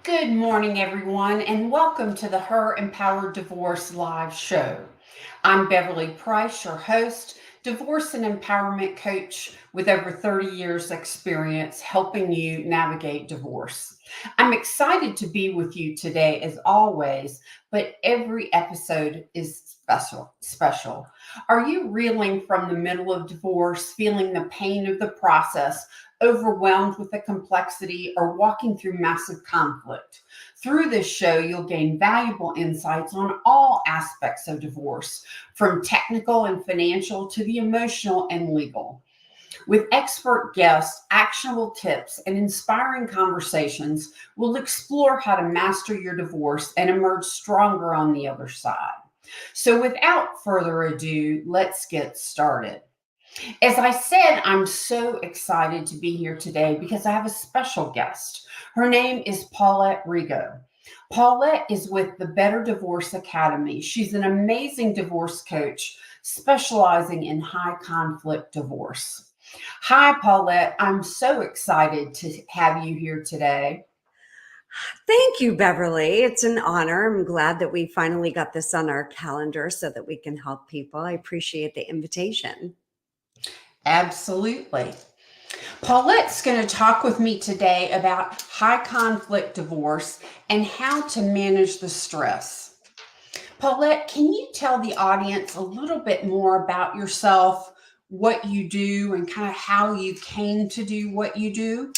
Good morning, everyone, and welcome to the Her Empowered Divorce Live Show. I'm Beverly Price, your host, divorce and empowerment coach with over 30 years' experience helping you navigate divorce. I'm excited to be with you today, as always, but every episode is special. Are you reeling from the middle of divorce, feeling the pain of the process, overwhelmed with the complexity, or walking through massive conflict? Through this show, you'll gain valuable insights on all aspects of divorce, from technical and financial to the emotional and legal. With expert guests, actionable tips, and inspiring conversations, we'll explore how to master your divorce and emerge stronger on the other side. So without further ado, let's get started. As I said, I'm so excited to be here today because I have a special guest. Her name is Paulette Rigo. Paulette is with the Better Divorce Academy. She's an amazing divorce coach specializing in high conflict divorce. Hi, Paulette. I'm so excited to have you here today. Thank you, Beverly. It's an honor. I'm glad that we finally got this on our calendar so that we can help people. I appreciate the invitation. Absolutely. Paulette's going to talk with me today about high conflict divorce and how to manage the stress. Paulette, can you tell the audience a little bit more about yourself, what you do, and kind of how you came to do what you do?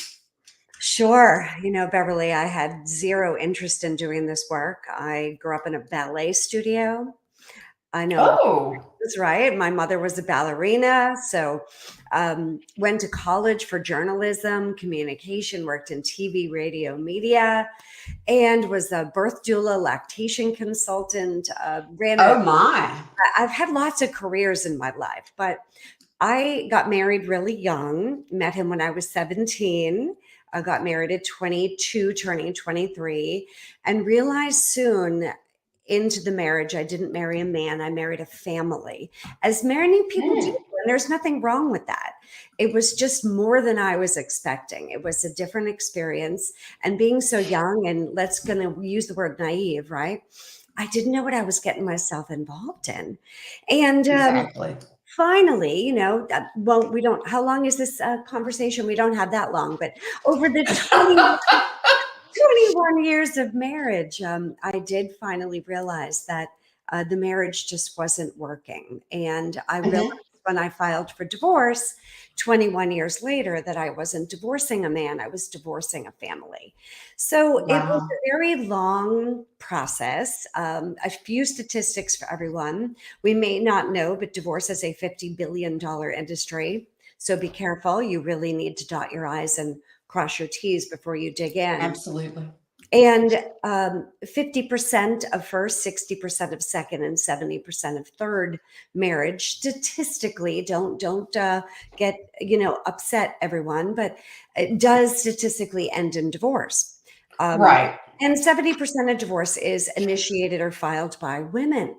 Sure. Beverly, I had zero interest in doing this work. I grew up in a ballet studio. I know Oh, that's right. My mother was a ballerina, so went to college for journalism, communication, worked in TV, radio, media, and was a birth doula, lactation consultant, oh my. I've had lots of careers in my life, but I got married really young, met him when I was 17. I got married at 22, turning 23, and realized soon into the marriage, I didn't marry a man, I married a family, as many people do. And there's nothing wrong with that. It was just more than I was expecting. It was a different experience. And being so young, and gonna use the word naive, right? I didn't know what I was getting myself involved in. And Exactly. finally, well, we don't, how long is this conversation? We don't have that long, but over the 21 years of marriage, I did finally realize that the marriage just wasn't working. And I realized when I filed for divorce 21 years later that I wasn't divorcing a man, I was divorcing a family. So it was Wow. a very long process. A few statistics for everyone. We may not know, but divorce is a $50 billion industry. So be careful. You really need to dot your I's and cross your T's before you dig in. Absolutely. And 50% of first, 60% of second, and 70% of third marriage. Statistically, don't get upset, everyone, but it does statistically end in divorce. Right. And 70% of divorce is initiated or filed by women.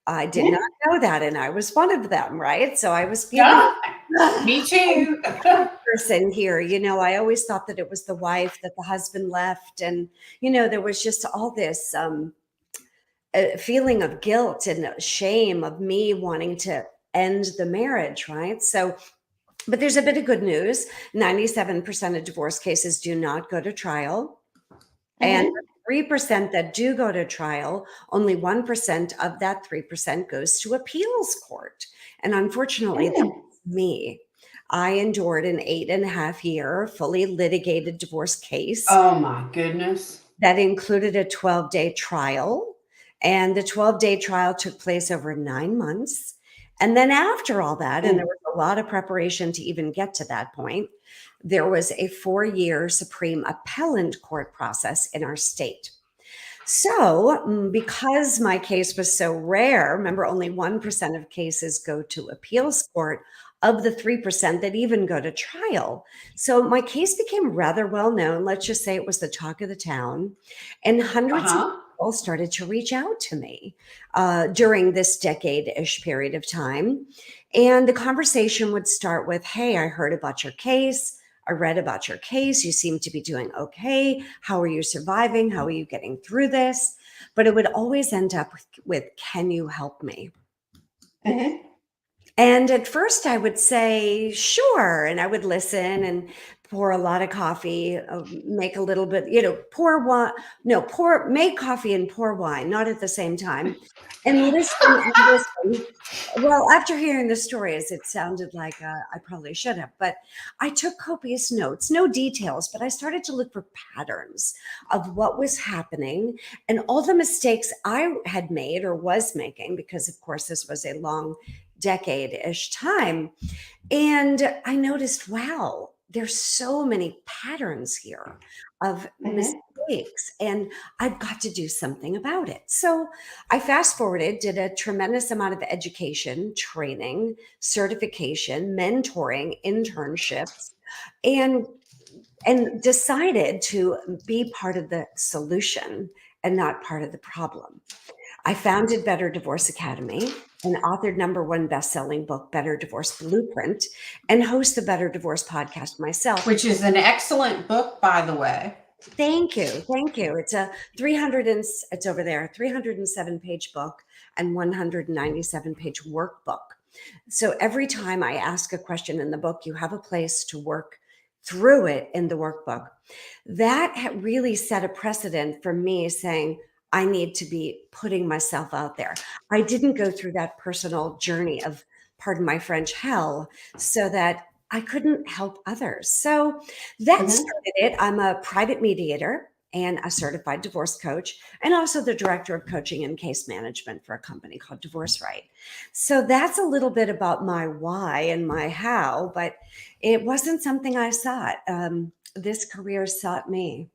I did not know that, and I was one of them, right? So I was feeling Me too. person here. I always thought that it was the wife, that the husband left, and there was just all this feeling of guilt and shame of me wanting to end the marriage, right? So, but there's a bit of good news. 97% of divorce cases do not go to trial. And 3% that do go to trial, only 1% of that 3% goes to appeals court. And unfortunately, that's me. I endured an 8.5-year fully litigated divorce case Oh my goodness. that included a 12-day trial. And the 12-day trial took place over 9 months. And then after all that, and there was a lot of preparation to even get to that point, there was a 4-year Supreme Appellant Court process in our state. So because my case was so rare, remember only 1% of cases go to appeals court of the 3% that even go to trial. So my case became rather well known. Let's just say it was the talk of the town. And hundreds of people started to reach out to me during this decade-ish period of time. And the conversation would start with, hey, I heard about your case. I read about your case. You seem to be doing okay. How are you surviving? How are you getting through this? But it would always end up with can you help me? Mhm. And at first I would say, sure. And I would listen and pour a lot of coffee, make a little bit, pour wine, no, make coffee and pour wine, not at the same time. And listen and listen. Well, after hearing the stories, it sounded like I probably should have, but I took copious notes, no details, but I started to look for patterns of what was happening and all the mistakes I had made or was making, because of course this was a long decade-ish time. And I noticed, wow, there's so many patterns here of Mhm. mistakes, and I've got to do something about it. So I fast forwarded, did a tremendous amount of education, training, certification, mentoring, internships, and decided to be part of the solution and not part of the problem. I founded Better Divorce Academy and authored #1 best-selling book, Better Divorce Blueprint, and host the Better Divorce podcast myself. Which is an excellent book, by the way. Thank you. Thank you. It's a it's over there, 307-page book and 197-page workbook. So every time I ask a question in the book, you have a place to work through it in the workbook. That really set a precedent for me saying, I need to be putting myself out there. I didn't go through that personal journey of, pardon my French, hell, so that I couldn't help others. So that Mhm. started it. I'm a private mediator and a certified divorce coach, and also the director of coaching and case management for a company called Divorce Right. So that's a little bit about my why and my how, but it wasn't something I sought. This career sought me.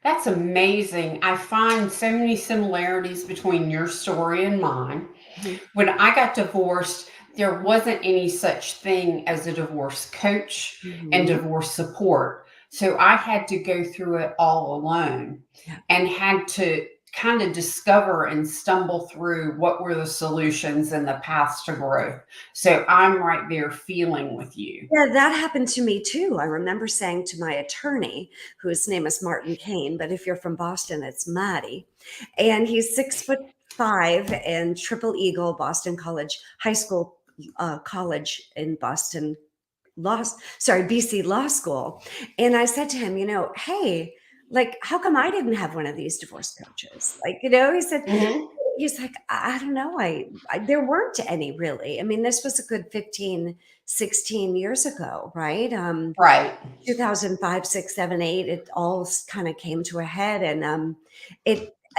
That's amazing. I find so many similarities between your story and mine. Mhm. When I got divorced, there wasn't any such thing as a divorce coach and Mhm. divorce support. So I had to go through it all alone Yeah. and had to kind of discover and stumble through what were the solutions and the paths to growth. So I'm right there feeling with you. Yeah, that happened to me too. I remember saying to my attorney, whose name is Martin Kane, but if you're from Boston, it's Matty. And he's 6'5" and triple eagle, Boston College, high school, college in Boston, BC Law School. And I said to him, hey, like, how come I didn't have one of these divorce coaches? Like, he said, Mhm. he's like, I don't know. There weren't any really. I mean, this was a good 15, 16 years ago, right? Right. 2005, 6, 7, 8, it all kind of came to a head. And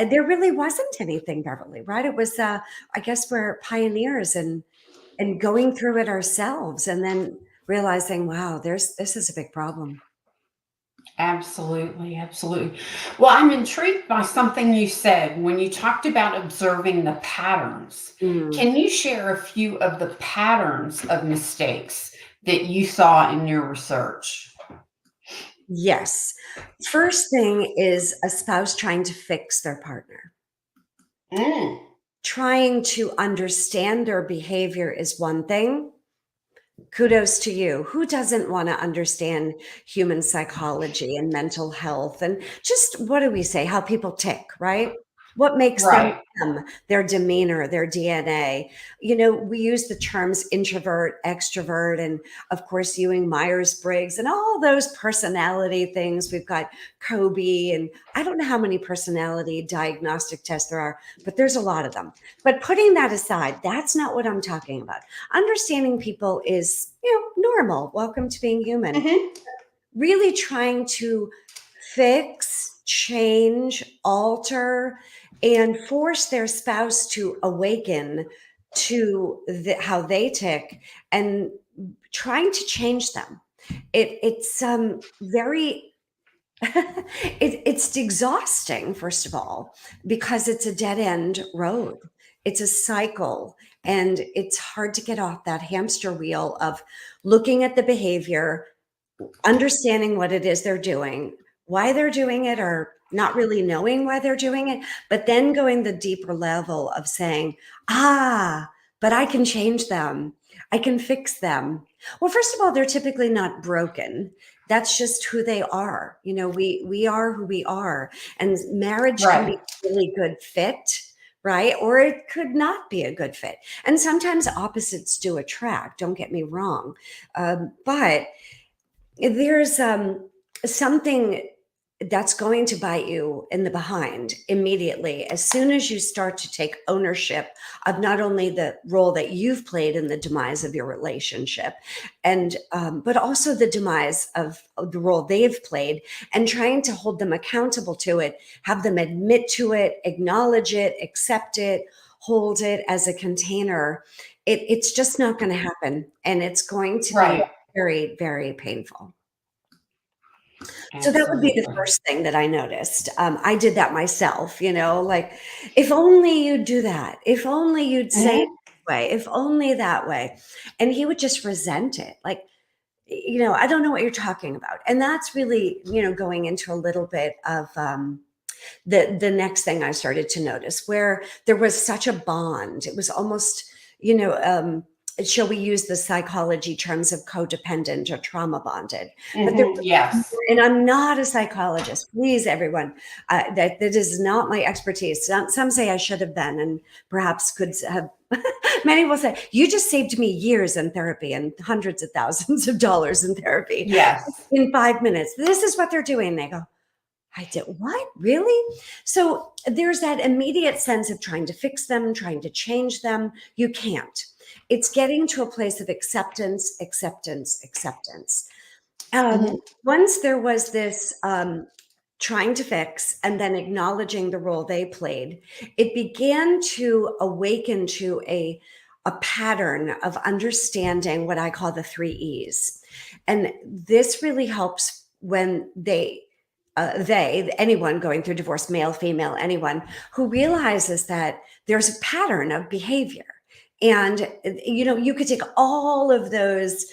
there really wasn't anything, Beverly, right? It was, I guess we're pioneers and going through it ourselves and then realizing, wow, this is a big problem. Absolutely, absolutely. Well, I'm intrigued by something you said when you talked about observing the patterns. Mm. Can you share a few of the patterns of mistakes that you saw in your research? Yes. First thing is a spouse trying to fix their partner. Mm, Trying to understand their behavior is one thing. Kudos to you. Who doesn't want to understand human psychology and mental health and just what do we say? How people tick, right? What makes right. them, their demeanor, their DNA. We use the terms introvert, extrovert, and of course, Ewing Myers-Briggs and all those personality things. We've got Kobe, and I don't know how many personality diagnostic tests there are, but there's a lot of them. But putting that aside, that's not what I'm talking about. Understanding people is, normal. Welcome to being human. Mhm. Really trying to fix, change, alter, and force their spouse to awaken to how they tick and trying to change them. It's very it's exhausting, first of all, because it's a dead end road. It's a cycle, and it's hard to get off that hamster wheel of looking at the behavior, understanding what it is they're doing, why they're doing it, or not really knowing why they're doing it, but then going the deeper level of saying, but I can change them. I can fix them. Well, first of all, they're typically not broken. That's just who they are. You know, we are who we are, and marriage can be Right. a really good fit, right? Or it could not be a good fit. And sometimes opposites do attract. Don't get me wrong, but there's something that's going to bite you in the behind immediately as soon as you start to take ownership of not only the role that you've played in the demise of your relationship, and but also the demise of the role they've played, and trying to hold them accountable to it, have them admit to it, acknowledge it, accept it, hold it as a container. It's just not going to happen, and it's going to be Right. very, very painful. So that would be the Absolutely. first thing that I noticed. I did that myself, you know, like, if only you'd do that, if only you'd say it Mhm. this way, if only that way. And he would just resent it. Like, you know, I don't know what you're talking about. And that's really, you know, going into a little bit of the next thing I started to notice, where there was such a bond. It was almost, you know, shall we use the psychology terms of codependent or trauma bonded? But there Mhm. was, Yes. and I'm not a psychologist, please, everyone. That is not my expertise. Some say I should have been, and perhaps could have. Many will say, you just saved me years in therapy and hundreds of thousands of dollars in therapy Yes. in 5 minutes. This is what they're doing. They go, I did what? Really? So there's that immediate sense of trying to fix them, trying to change them. You can't. It's getting to a place of acceptance, acceptance, acceptance. Mhm. Once there was this trying to fix and then acknowledging the role they played, it began to awaken to a pattern of understanding what I call the 3 E's. And this really helps when anyone going through divorce, male, female, anyone who realizes that there's a pattern of behavior. And, you know, you could take all of those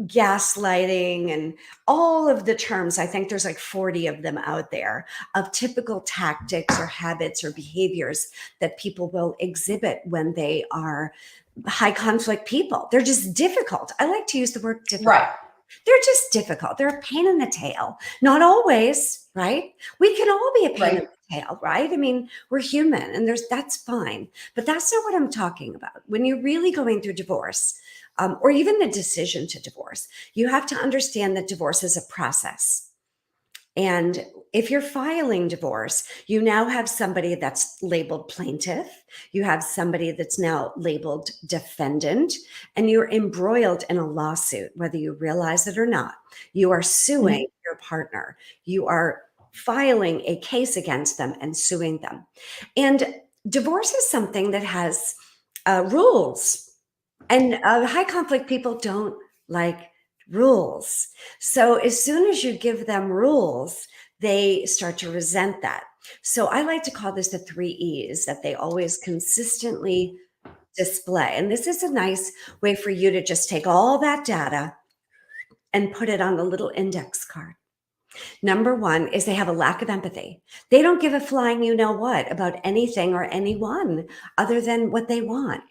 gaslighting and all of the terms, I think there's like 40 of them out there, of typical tactics or habits or behaviors that people will exhibit when they are high conflict people. They're just difficult. I like to use the word difficult. Right. They're just difficult. They're a pain in the tail. Not always, right? We can all be a pain in Right. the tail, right? I mean, we're human, and that's fine. But that's not what I'm talking about. When you're really going through divorce, or even the decision to divorce, you have to understand that divorce is a process. And if you're filing divorce, you now have somebody that's labeled plaintiff. You have somebody that's now labeled defendant, and you're embroiled in a lawsuit, whether you realize it or not. You are suing Mhm. your partner. You are filing a case against them and suing them. And divorce is something that has rules, and high conflict people don't like rules. So as soon as you give them rules, they start to resent that. So I like to call this the 3 E's that they always consistently display. And this is a nice way for you to just take all that data and put it on a little index card. Number one is they have a lack of empathy. They don't give a flying you know what about anything or anyone other than what they want.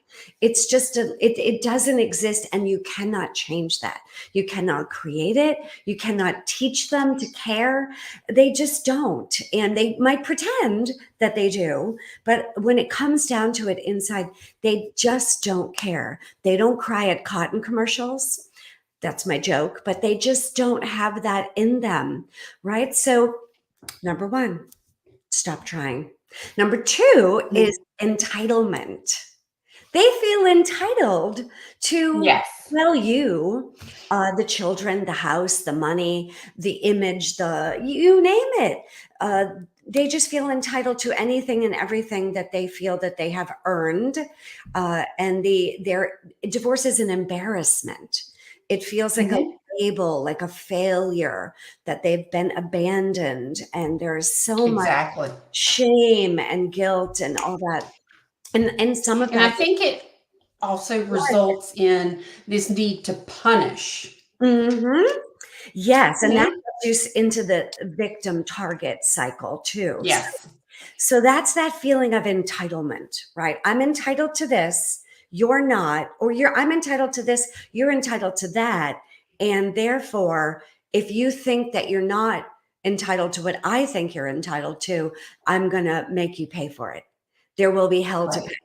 It's just it doesn't exist, and you cannot change that. You cannot create it. You cannot teach them to care. They just don't. And they might pretend that they do, but when it comes down to it inside, they just don't care. They don't cry at cotton commercials. That's my joke, but they just don't have that in them, right? So, number one, stop trying. Number two Mhm. is entitlement. They feel entitled to, Yes. well, you, the children, the house, the money, the image, you name it. Uh, they just feel entitled to anything and everything that they feel that they have earned. And their divorce is an embarrassment. It feels like a Mhm. label, like a failure, that they've been abandoned. And there's so much Exactly. shame and guilt and all that. And some of And I that. think it also results in this need to punish. Mhm. Yes, and that Mhm. gets you into the victim target cycle too. Yes. So that's that feeling of entitlement, right? I'm entitled to this you're not, or I'm entitled to this, you're entitled to that. And therefore, if you think that you're not entitled to what I think you're entitled to, I'm going to make you pay for it. There will be hell to pay,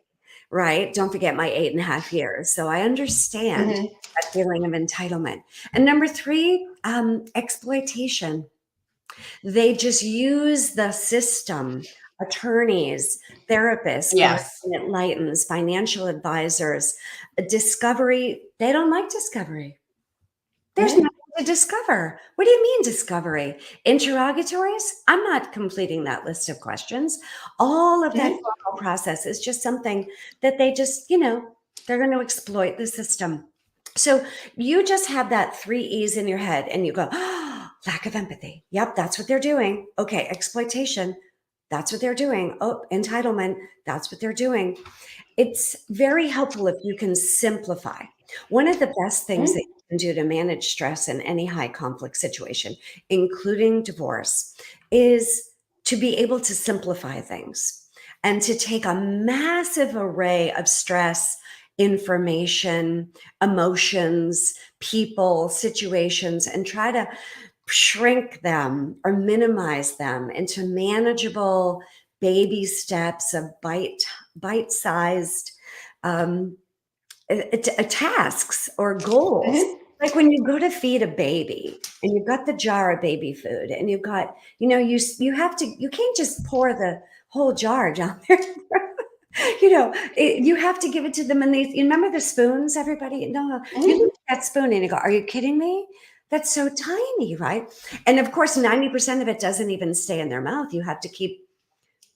right? Don't forget my 8.5 years. So I understand that feeling of entitlement. And number 3, exploitation. They just use the system, attorneys, therapists, Yes. Guardian Enlightens, financial advisors, discovery. They don't like discovery. There's nothing to discover. What do you mean discovery? Interrogatories? I'm not completing that list of questions. All of that formal process is just something that they just, they're going to exploit the system. So you just have that 3 E's in your head and you go, lack of empathy. Yep, that's what they're doing. Okay, exploitation. That's what they're doing. Oh, entitlement. That's what they're doing. It's very helpful if you can simplify. One of the best things that you can do to manage stress in any high conflict situation, including divorce, is to be able to simplify things and to take a massive array of stress, information, emotions, people, situations, and try to shrink them or minimize them into manageable baby steps of bite-sized tasks or goals. Like when you go to feed a baby and you've got the jar of baby food and you've got, you can't just pour the whole jar down there. You have to give it to them. And you remember the spoons, everybody? No, you look at that spoon and you go, are you kidding me? That's so tiny, right? And of course, 90% of it doesn't even stay in their mouth. You have to keep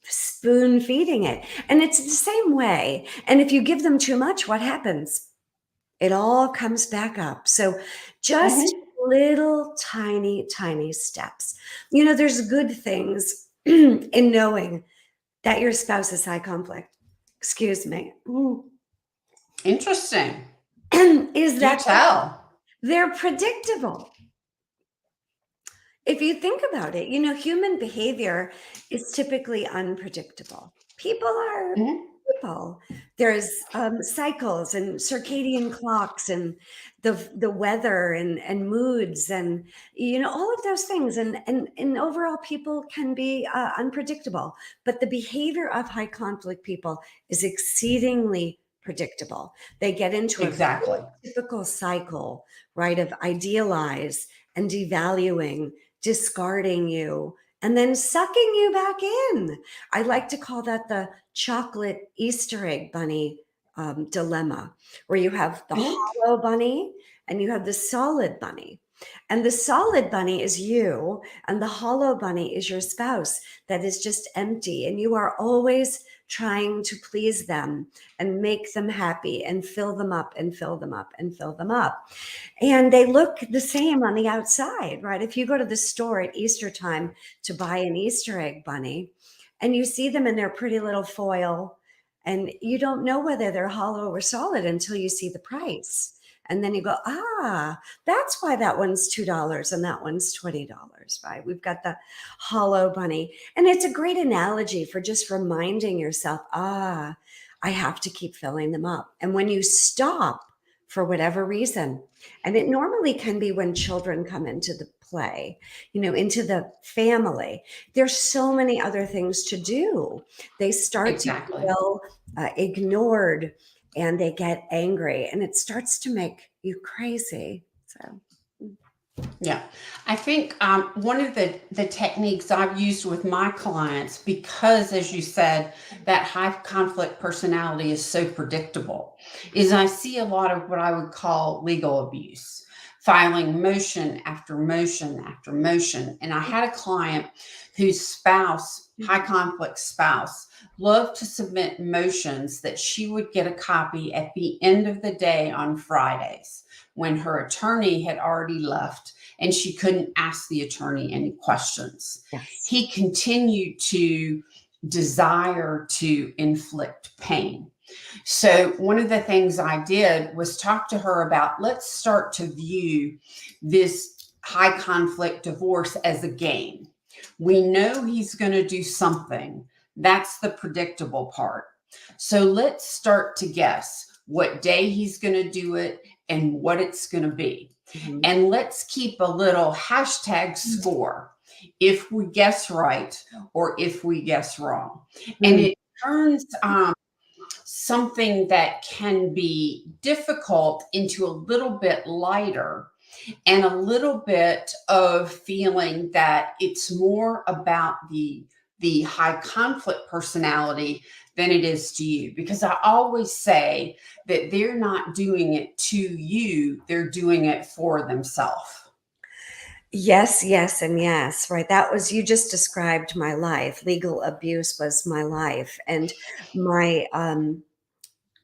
spoon feeding it. And it's the same way. And if you give them too much, what happens? It all comes back up. So just little tiny, tiny steps. There's good things in knowing that your spouse is high conflict. Excuse me. Interesting. Is that tell? They're predictable. If you think about it, human behavior is typically unpredictable. People are people. There's cycles and circadian clocks and the weather and moods and all of those things. And overall, people can be unpredictable. But the behavior of high conflict people is exceedingly predictable. They get into a typical cycle, right, of idealize and devaluing, discarding you, and then sucking you back in. I like to call that the chocolate Easter egg bunny dilemma, where you have the hollow bunny and you have the solid bunny. And the solid bunny is you, and the hollow bunny is your spouse that is just empty. And you are always trying to please them and make them happy and fill them up and fill them up and fill them up. And they look the same on the outside, right? If you go to the store at Easter time to buy an Easter egg bunny and you see them in their pretty little foil and you don't know whether they're hollow or solid until you see the price. And then you go, that's why that one's $2 and that one's $20, right? We've got the hollow bunny. And it's a great analogy for just reminding yourself, I have to keep filling them up. And when you stop for whatever reason, and it normally can be when children come into the play, into the family, there's so many other things to do. They start to feel ignored, and they get angry, and it starts to make you crazy. So, yeah, I think one of the techniques I've used with my clients, because as you said, that high conflict personality is so predictable, is I see a lot of what I would call legal abuse, filing motion after motion after motion. And I had a client whose spouse, high conflict spouse, loved to submit motions that she would get a copy at the end of the day on Fridays when her attorney had already left and she couldn't ask the attorney any questions. Yes. He continued to desire to inflict pain. So one of the things I did was talk to her about, let's start to view this high conflict divorce as a game. We know he's going to do something. That's the predictable part. So let's start to guess, what day he's going to do it, and what it's going to be. Mhm. And let's keep a little hashtag score if we guess right or if we guess wrong. And Mm. it turns something that can be difficult into a little bit lighter, and a little bit of feeling that it's more about the high conflict personality than it is to you. Because I always say that they're not doing it to you, they're doing it for themselves. Yes, yes, and yes, right. That was, you just described my life. Legal abuse was my life. And my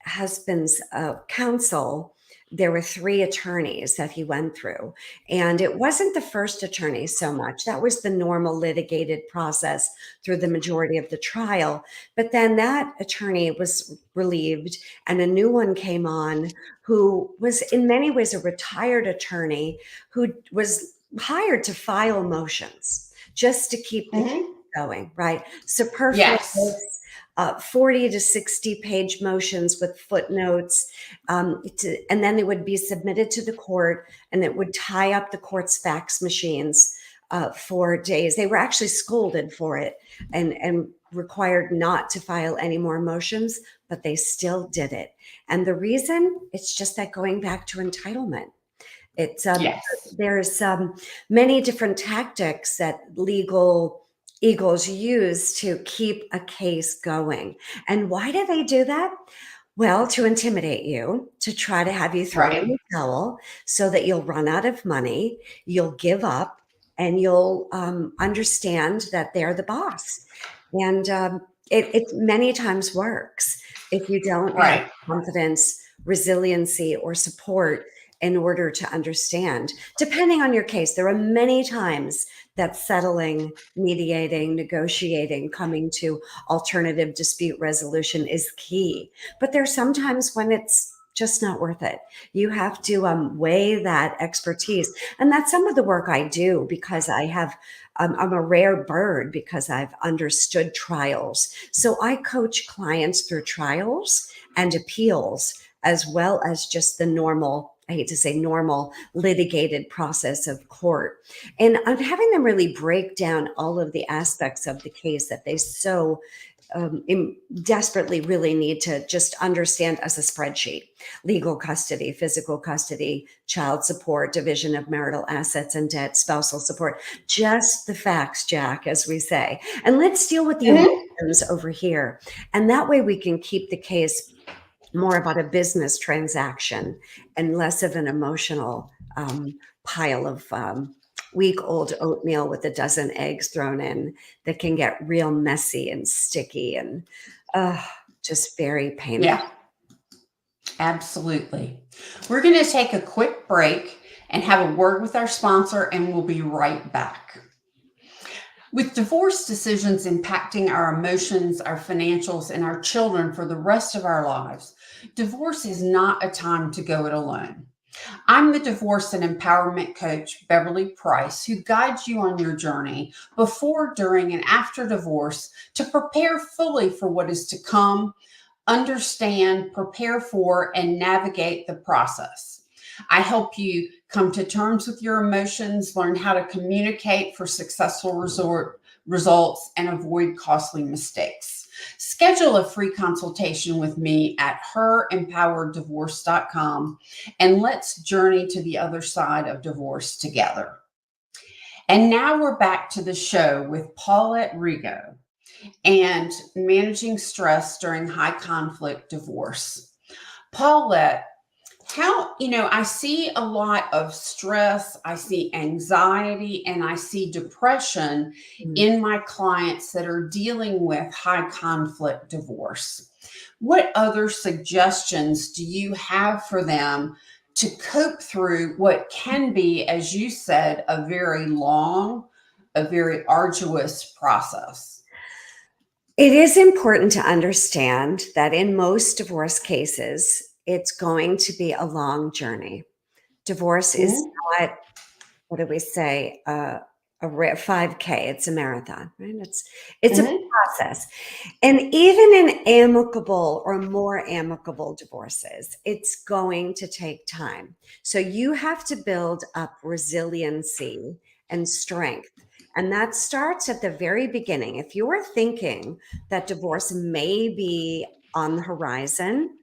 husband's counsel, there were three attorneys that he went through. And it wasn't the first attorney so much. That was the normal litigated process through the majority of the trial. But then that attorney was relieved, and a new one came on who was in many ways a retired attorney who was hired to file motions just to keep the case Mhm. going, right? Superfluous, Yes. 40 to 60 page motions with footnotes. And then they would be submitted to the court, and it would tie up the court's fax machines for days. They were actually scolded for it and required not to file any more motions, but they still did it. And the reason, it's just that going back to entitlement. It's Yes. there's many different tactics that legal eagles use to keep a case going. And why do they do that? Well, to intimidate you, to try to have you throw in Right. the towel so that you'll run out of money, you'll give up, and you'll understand that they're the boss. And it many times works if you don't have Right. confidence, resiliency, or support in order to understand. Depending on your case, there are many times that settling, mediating, negotiating, coming to alternative dispute resolution is key. But there's sometimes when it's just not worth it. You have to weigh that expertise. And that's some of the work I do, because I'm a rare bird because I've understood trials. So I coach clients through trials and appeals, as well as just the normal, I hate to say normal, litigated process of court. And I'm having them really break down all of the aspects of the case that they so desperately really need to just understand as a spreadsheet: legal custody, physical custody, child support, division of marital assets and debt, spousal support, just the facts, Jack, as we say. And let's deal with the Mhm. emotions over here. And that way we can keep the case more about a business transaction and less of an emotional pile of week-old oatmeal with a dozen eggs thrown in that can get real messy and sticky and just very painful. Yeah, absolutely. We're going to take a quick break and have a word with our sponsor, and we'll be right back. With divorce decisions impacting our emotions, our financials, and our children for the rest of our lives, divorce is not a time to go it alone. I'm the divorce and empowerment coach, Beverly Price, who guides you on your journey before, during, and after divorce to prepare fully for what is to come, understand, prepare for, and navigate the process. I help you come to terms with your emotions, learn how to communicate for successful results, and avoid costly mistakes. Schedule a free consultation with me at herempowereddivorce.com, and let's journey to the other side of divorce together. And now we're back to the show with Paulette Rigo and managing stress during high conflict divorce. Paulette, I see a lot of stress, I see anxiety, and I see depression Mm. in my clients that are dealing with high conflict divorce. What other suggestions do you have for them to cope through what can be, as you said, a very long, a very arduous process? It is important to understand that in most divorce cases, it's going to be a long journey. Divorce is Mhm. not, what do we say? a 5K. It's a marathon, right? It's a Mhm. process. And even in amicable or more amicable divorces, it's going to take time. So you have to build up resiliency and strength. And that starts at the very beginning. If you're thinking that divorce may be on the horizon,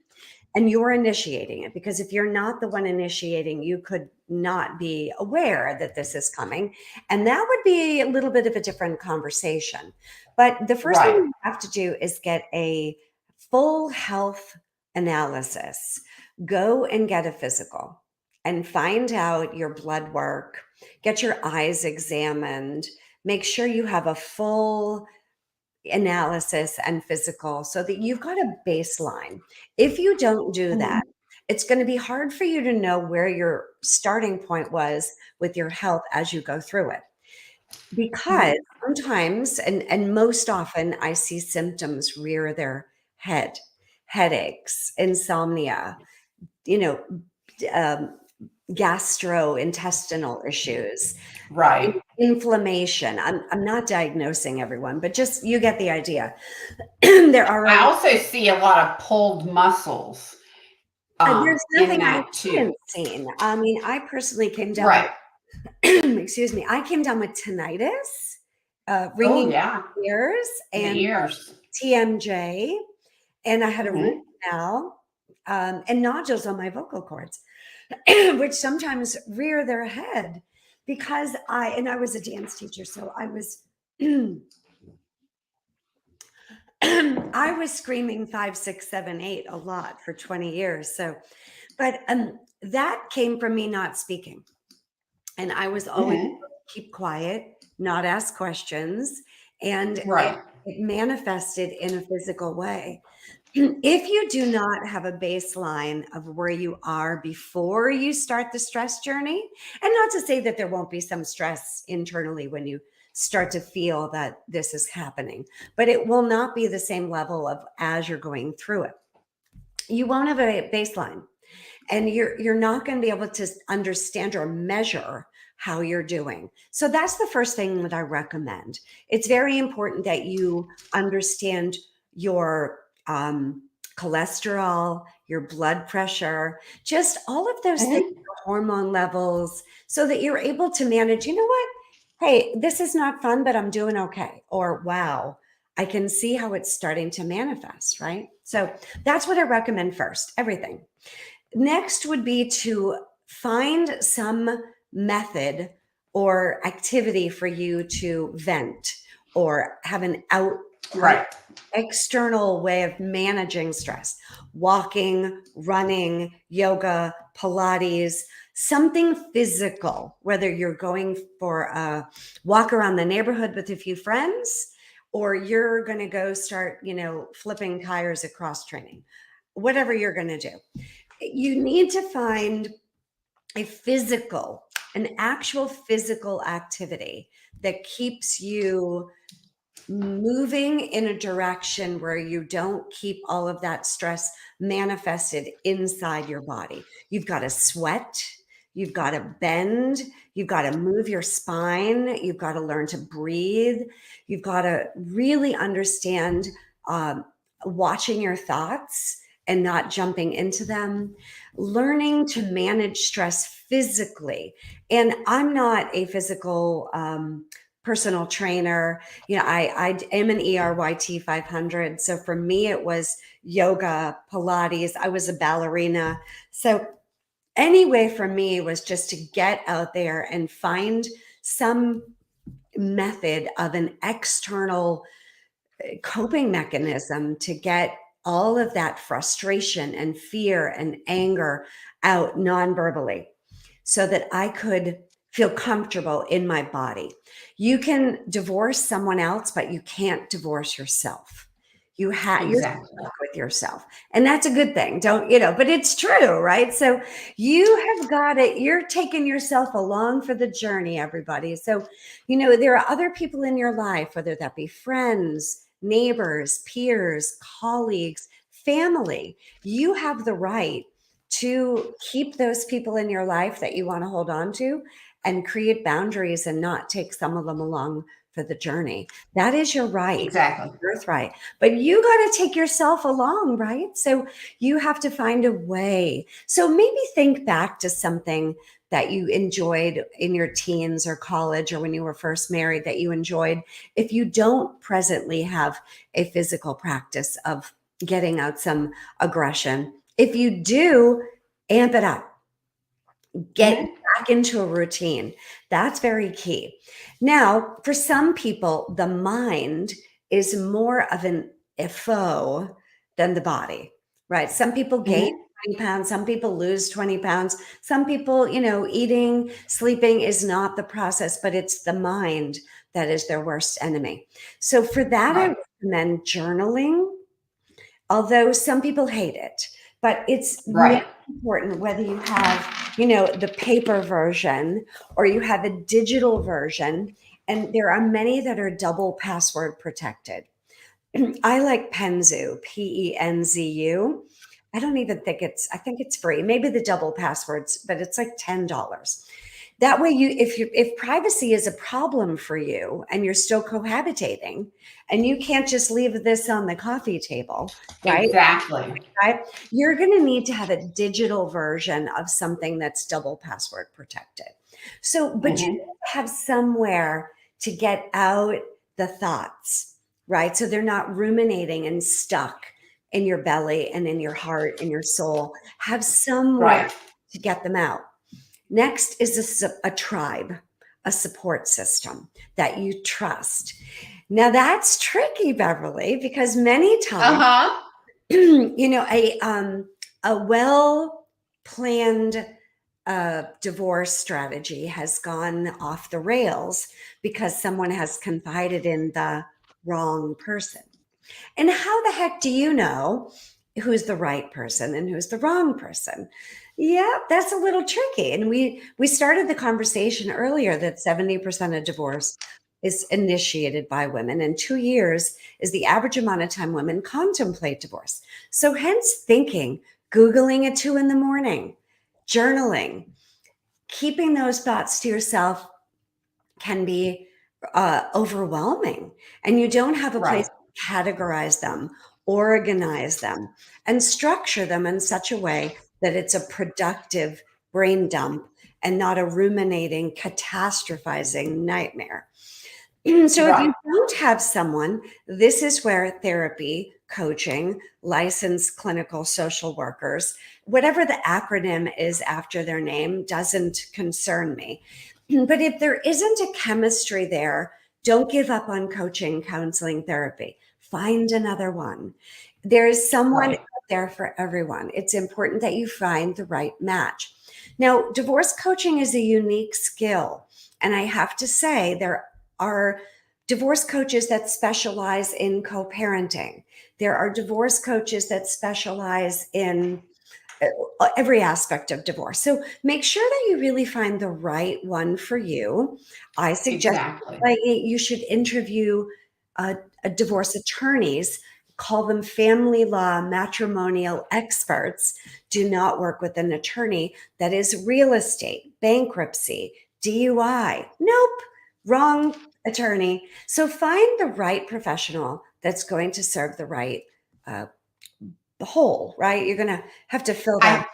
and you're initiating it, because if you're not the one initiating, you could not be aware that this is coming, and that would be a little bit of a different conversation. But the first thing Right. you have to do is get a full health analysis. Go and get a physical and find out your blood work, get your eyes examined, make sure you have a full analysis and physical so that you've got a baseline. If you don't do Mhm. that, it's going to be hard for you to know where your starting point was with your health as you go through it. Because Mhm. sometimes, and most often, I see symptoms rear their head: headaches, insomnia, you know, um, gastrointestinal issues, Right. inflammation. I'm not diagnosing everyone, but just you get the idea. There are I also see a lot of pulled muscles there's in nothing I that too. haven't seen. I mean, I personally came down with, Right. excuse me, I came down with tinnitus, Oh ringing yeah. ears, In the and ears. TMJ, and I had a root Mhm. canal, and nodules on my vocal cords, which sometimes rear their head because I was a dance teacher, so I was I was screaming 5, 6, 7, 8 a lot for 20 years. So, but that came from me not speaking. And I was always Mhm. keep quiet, not ask questions, and Right. it manifested in a physical way. If you do not have a baseline of where you are before you start the stress journey, and not to say that there won't be some stress internally when you start to feel that this is happening, but it will not be the same level of as you're going through it. You won't have a baseline, and you're not going to be able to understand or measure how you're doing. So that's the first thing that I recommend. It's very important that you understand your cholesterol, your blood pressure, just all of those things, Mhm. hormone levels, so that you're able to manage, you know what? Hey, this is not fun, but I'm doing okay. Or wow, I can see how it's starting to manifest, right? So that's what I recommend first, everything. Next would be to find some method or activity for you to vent or have an out Right. external way of managing stress. Walking, running, yoga, Pilates, something physical, whether you're going for a walk around the neighborhood with a few friends or you're going to go start, flipping tires at cross training, whatever you're going to do. You need to find an actual physical activity that keeps you moving in a direction where you don't keep all of that stress manifested inside your body. You've got to sweat, you've got to bend, you've got to move your spine, you've got to learn to breathe, you've got to really understand um, watching your thoughts and not jumping into them, learning to manage stress physically. And I'm not a physical personal trainer. I am an ERYT 500. So for me, it was yoga, Pilates. I was a ballerina. So anyway, for me was just to get out there and find some method of an external coping mechanism to get all of that frustration and fear and anger out non-verbally so that I could feel comfortable in my body. You can divorce someone else, but you can't divorce yourself. You're Exactly. stuck with yourself. And that's a good thing. Don't, but it's true, right? So you have got it. You're taking yourself along for the journey, everybody. So, there are other people in your life, whether that be friends, neighbors, peers, colleagues, family. You have the right to keep those people in your life that you want to hold on to and create boundaries and not take some of them along for the journey. That is your right. Exactly. Birthright. But you got to take yourself along, right? So you have to find a way. So maybe think back to something that you enjoyed in your teens or college or when you were first married that you enjoyed. If you don't presently have a physical practice of getting out some aggression, if you do, amp it up. Get back into a routine. That's very key. Now, for some people, the mind is more of an FO than the body, right? Some people gain 20 pounds, some people lose 20 pounds. Some people, eating, sleeping is not the process, but it's the mind that is their worst enemy. So for that, I recommend journaling, although some people hate it, but it's really important whether you have, the paper version or you have a digital version. And there are many that are double password protected. I like Penzu, Penzu. I don't even think I think it's free. Maybe the double passwords, but it's like $10. That way if privacy is a problem for you and you're still cohabitating and you can't just leave this on the coffee table, right? Exactly. Right? You're going to need to have a digital version of something that's double password protected. So, but you have somewhere to get out the thoughts, right? So they're not ruminating and stuck in your belly and in your heart and your soul. Have somewhere to get them out. Next is a tribe, a support system that you trust. Now that's tricky, Beverly, because many times, a well-planned divorce strategy has gone off the rails because someone has confided in the wrong person. And how the heck do you know who's the right person and who's the wrong person? Yeah, that's a little tricky. And we started the conversation earlier that 70% of divorce is initiated by women, and 2 years is the average amount of time women contemplate divorce. So hence thinking, Googling at 2 a.m, journaling, keeping those thoughts to yourself can be overwhelming, and you don't have a place to categorize them, organize them, and structure them in such a way that it's a productive brain dump and not a ruminating, catastrophizing nightmare. So if you don't have someone, this is where therapy, coaching, licensed clinical social workers, whatever the acronym is after their name, doesn't concern me. But if there isn't a chemistry there, don't give up on coaching, counseling, therapy. Find another one. There is someone out there for everyone. It's important that you find the right match. Now, divorce coaching is a unique skill. And I have to say, there are divorce coaches that specialize in co-parenting. There are divorce coaches that specialize in every aspect of divorce. So make sure that you really find the right one for you. I suggest you should interview divorce attorneys, call them family law matrimonial experts. Do not work with an attorney that is real estate, bankruptcy, DUI. Nope, wrong attorney. So find the right professional that's going to serve the right the whole, right? You're going to have to fill that.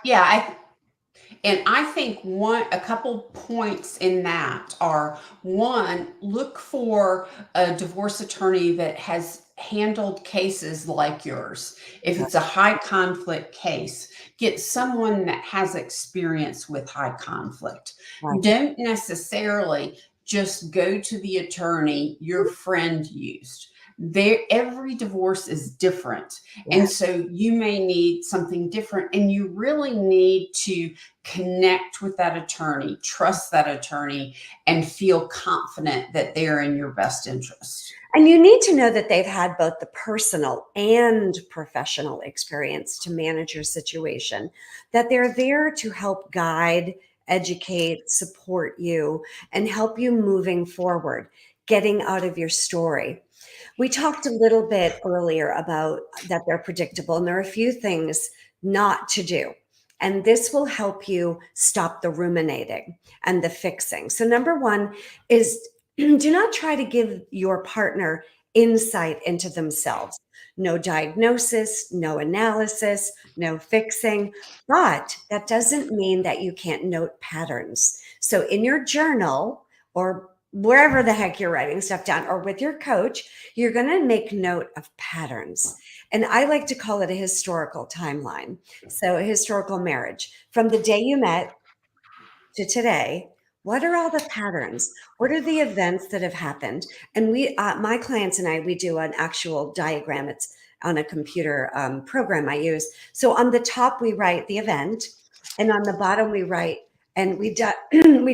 And I think a couple points in that are, one, look for a divorce attorney that has handled cases like yours. If it's a high conflict case, get someone that has experience with high conflict. Don't necessarily just go to the attorney your friend used. Every divorce is different. And so you may need something different, and you really need to connect with that attorney, trust that attorney, and feel confident that they're in your best interest. And you need to know that they've had both the personal and professional experience to manage your situation, that they're there to help guide, educate, support you, and help you moving forward, getting out of your story. We talked a little bit earlier about that they're predictable, and there are a few things not to do. And this will help you stop the ruminating and the fixing. So, number one is do not try to give your partner insight into themselves. No diagnosis, no analysis, no fixing. But that doesn't mean that you can't note patterns. So, in your journal or wherever the heck you're writing stuff down, or with your coach, you're going to make note of patterns. And I like to call it a historical timeline. So, a historical marriage from the day you met to today. What are all the patterns? What are the events that have happened? And my clients and I, we do an actual diagram. It's on a computer program I use. So on the top, we write the event, and on the bottom, we write and we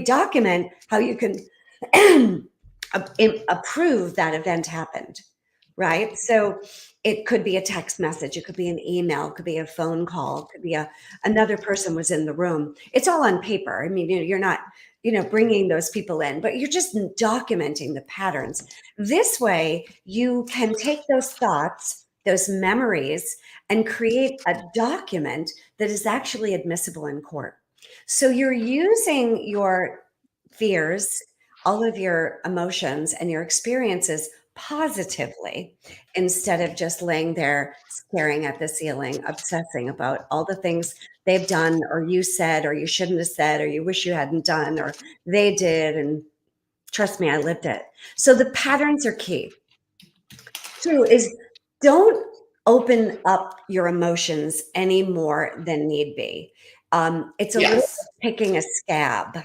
document how you can approve that event happened, right? So it could be a text message, it could be an email, it could be a phone call, it could be another person was in the room. It's all on paper. I mean, you're not, bringing those people in, but you're just documenting the patterns. This way, you can take those thoughts, those memories, and create a document that is actually admissible in court. So you're using your fears, all of your emotions and your experiences positively instead of just laying there staring at the ceiling, obsessing about all the things they've done or you said or you shouldn't have said or you wish you hadn't done or they did. And trust me, I lived it. So the patterns are key. Two is don't open up your emotions any more than need be. It's a little Yes. picking a scab.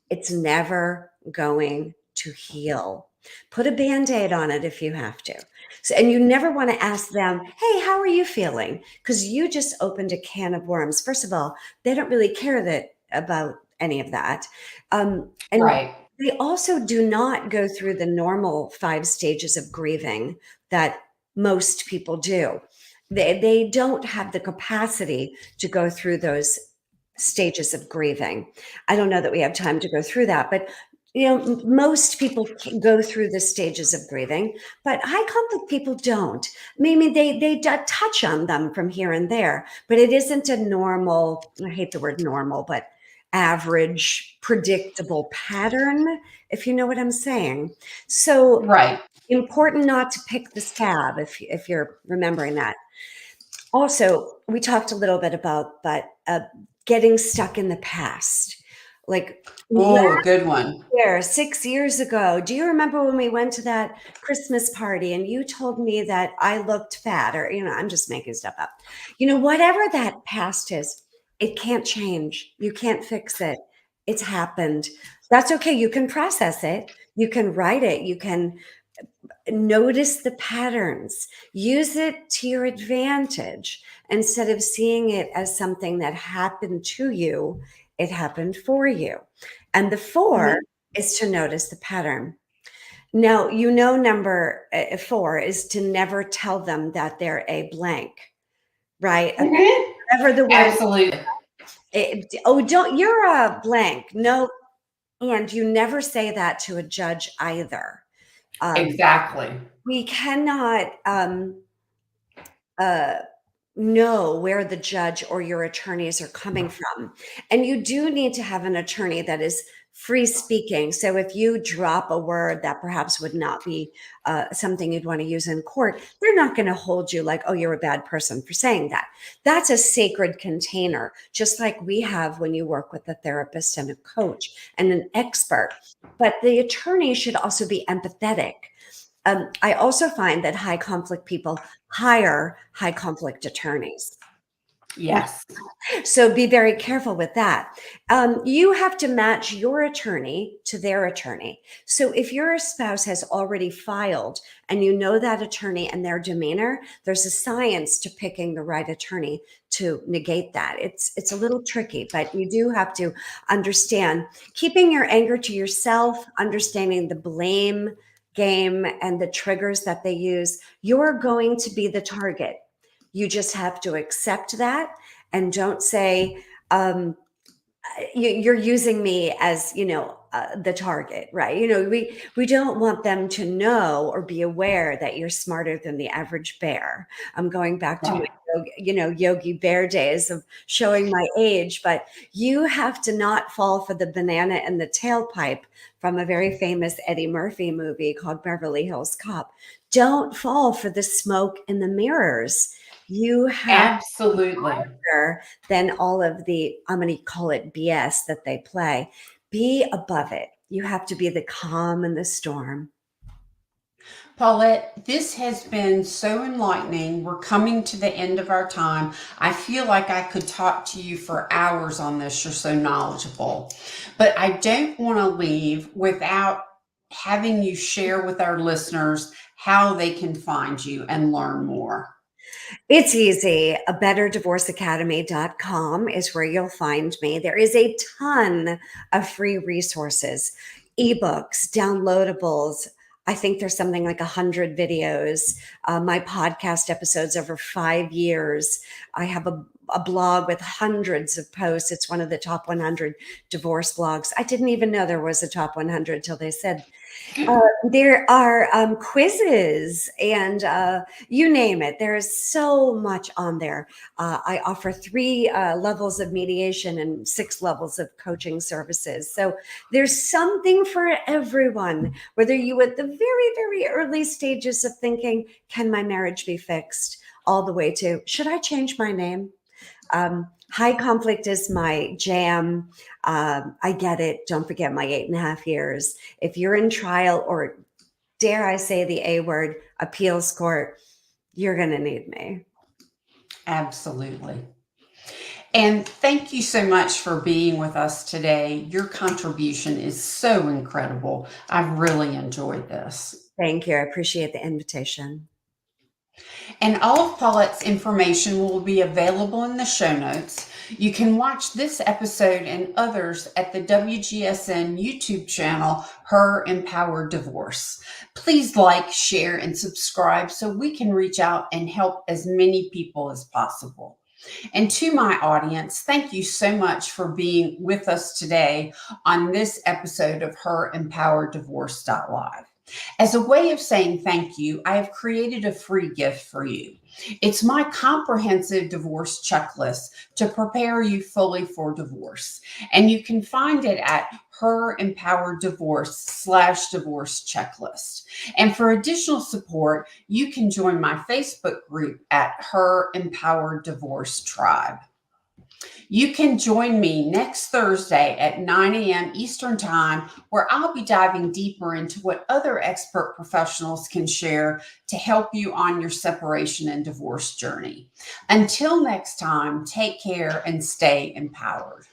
It's never going to heal. Put a Band-Aid on it if you have to. So, and you never want to ask them, hey, how are you feeling? Because you just opened a can of worms. First of all, they don't really care about any of that. And Right. they also do not go through the normal 5 stages of grieving that most people do. They don't have the capacity to go through those stages of grieving. I don't know that we have time to go through that, but most people go through the stages of grieving, but high conflict people don't. Maybe they touch on them from here and there, but it isn't a normal, I hate the word normal, but average, predictable pattern, if you know what I'm saying. So Right. important not to pick the scab if you're remembering that. Also, we talked a little bit about, but getting stuck in the past. Like Oh, good one. year, 6 years ago, do you remember when we went to that Christmas party and you told me that I looked fat? Or, I'm just making stuff up. Whatever that past is, it can't change. You can't fix it. It's happened. That's okay. You can process it. You can write it. You can notice the patterns. Use it to your advantage. Instead of seeing it as something that happened to you, it happened for you. And the 4 is to notice the pattern. Now, number 4 is to never tell them that they're a blank, right? Whatever the word. Absolutely. You're a blank. No, and you never say that to a judge either. Exactly. We cannot know where the judge or your attorneys are coming from. And you do need to have an attorney that is free speaking. So if you drop a word that perhaps would not be something you'd want to use in court, they're not going to hold you like, oh, you're a bad person for saying that. That's a sacred container, just like we have when you work with a therapist and a coach and an expert. But the attorney should also be empathetic. I also find that high conflict people hire high conflict attorneys. Yes. So be very careful with that. You have to match your attorney to their attorney. So if your spouse has already filed and you know that attorney and their demeanor, there's a science to picking the right attorney to negate that. It's a little tricky, but you do have to understand keeping your anger to yourself, understanding the blame game and the triggers that they use. You're going to be the target. You just have to accept that and don't say, you're using me as, the target, right? We don't want them to know or be aware that you're smarter than the average bear. I'm going back to my Yogi Bear days of showing my age, but you have to not fall for the banana in the tailpipe from a very famous Eddie Murphy movie called Beverly Hills Cop. Don't fall for the smoke and the mirrors. You have Absolutely. than all of the, I'm going to call it BS that they play. Be above it. You have to be the calm in the storm. Paulette, this has been so enlightening. We're coming to the end of our time. I feel like I could talk to you for hours on this. You're so knowledgeable. But I don't want to leave without having you share with our listeners how they can find you and learn more. It's easy. A betterdivorceacademy.com is where you'll find me. There is a ton of free resources, ebooks, downloadables. I think there's something like 100 videos. My podcast episodes over 5 years. I have a blog with hundreds of posts. It's one of the top 100 divorce blogs. I didn't even know there was a top 100 till they said. There are quizzes and you name it. There is so much on there. I offer 3 levels of mediation and 6 levels of coaching services. So there's something for everyone, whether you at the very, very early stages of thinking, can my marriage be fixed? All the way to, should I change my name? High conflict is my jam. I get it. Don't forget my 8.5 years. If you're in trial, or dare I say the A word, appeals court, you're going to need me. Absolutely. And thank you so much for being with us today. Your contribution is so incredible. I've really enjoyed this. Thank you. I appreciate the invitation. And all of Paulette's information will be available in the show notes. You can watch this episode and others at the WGSN YouTube channel, Her Empowered Divorce. Please like, share, and subscribe so we can reach out and help as many people as possible. And to my audience, thank you so much for being with us today on this episode of Her Empowered Divorce.live. As a way of saying thank you, I have created a free gift for you. It's my comprehensive divorce checklist to prepare you fully for divorce. And you can find it at Her Empowered Divorce/divorce checklist. And for additional support, you can join my Facebook group at Her Empowered Divorce Tribe. You can join me next Thursday at 9 a.m. Eastern Time, where I'll be diving deeper into what other expert professionals can share to help you on your separation and divorce journey. Until next time, take care and stay empowered.